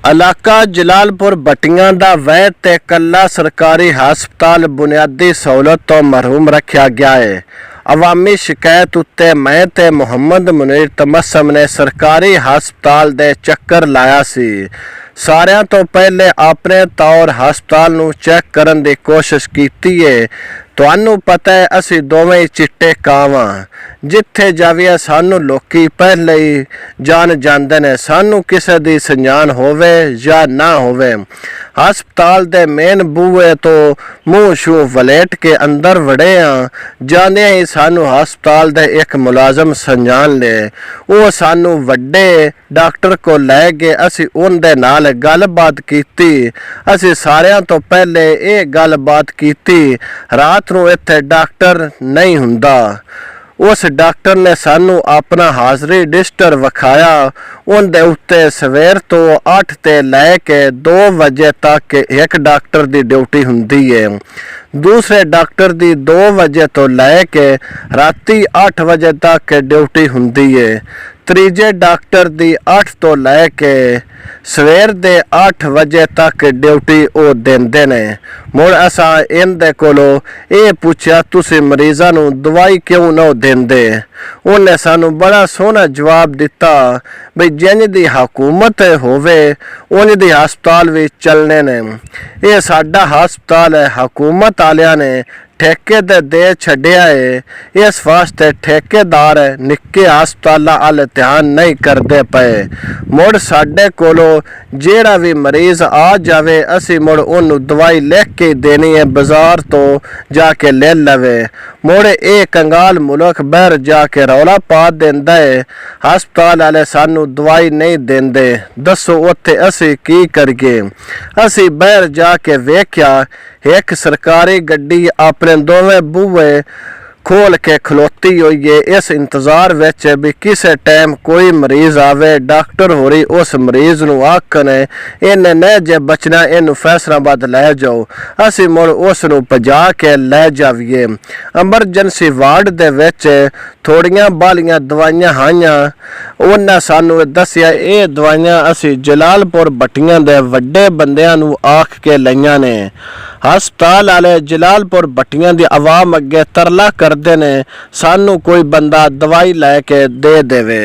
इलाका जलालपुर भट्टियां दा वैद ते कला सरकारी हस्पताल बुनियादी सहूलत तो महरूम रखा गया है। अवामी शिकायत उत्ते मैं ते मुहम्मद मुनीर तमस्सम ने सरकारी हस्पताल दे चक्कर लाया सी। सारियां तो पहले अपने तौर हस्पताल नूं चेक करन दी कोशिश कीती है। तुहानू पता है असी दोवें चिट्टे कावां, जिथे जाविए सानू लोकी पहले ही जान जांदे ने, सानू किसे दी संजान होवे या ना होवे। हस्पताल दे मेन बूहे तो मूँह शूह वलेट के अंदर वड़े हाँ, जाने ही सानू हस्पताल दे एक मुलाजम संजान ले। वो सानू वड्डे डॉक्टर को लै गए। असी उनदे नाल गलबात कीती। असी सारियां तो पहले ये गलबात कीती, रात नूं इत्थे डॉक्टर नहीं हुंदा। उस डॉक्टर ने सानू अपना हाज़री रजिस्टर विखाया। उनदे उत्ते सवेर तो 8 ते लैके 2 बजे तक एक डॉक्टर दी ड्यूटी हुंदी है, दूसरे डॉक्टर दी 2 बजे तो लैके राती 8 बजे तक ड्यूटी हुंदी है, तीजे डॉक्टर दी 8 तो लैके सवेर दे 8 बजे तक ड्यूटी वो देंदे ने। मुड़ असा इनदे कोलो ये पूछया तुसी मरीज़ां नूं दवाई क्यों ना देंदे? उन्हें सानू बड़ा सोहना जवाब दिता बई जिंज दी हुकूमत होवे उंज दी हस्पताल भी चलने ने। ये साडा हस्पताल है, हुकूमत आलियां ने ठेके ते दे छड्या है। इस वास्ते ठेकेदार निक्के हस्पतालां अल ध्यान नहीं करते पे। मुड़ साडे कोलो जेड़ा भी मरीज़ आ जावे असी मुड़ उन्नू दवाई लिख के देनी है, बाजार तो जाके ले लवे। मुड़ ये कंगाल मुल्क बहर जाके रौला पा देंदा है, हस्पताल वाले सानू दवाई नहीं देंदे। दसो उत्थे असी की करिए? असी बहर जाके वेख्या एक सरकारी गड्डी अपने दोवें बूहे खोल के खलोती हुई है, इस इंतजार विच भी किसे टाइम कोई मरीज आवे, डॉक्टर हो रही उस मरीज नूं आखने इन्हें न जे बचना इनू फैसलाबाद लै जाओ। असी मुड़ उस नूं भजा के लै जावीए। एमरजेंसी वार्ड दे विच थोड़ियां बालियां दवाइयां हाइयां। उन्हें सानू दसिया ये दवाइयां असी जलालपुर भट्टियां दे वड्डे बंदियां नूं आख के लईयां ने। हस्पताल वाले जलालपुर भट्टियां दी आवाम अगे तरला करदे ने सानू कोई बंदा दवाई लैके दे देवे।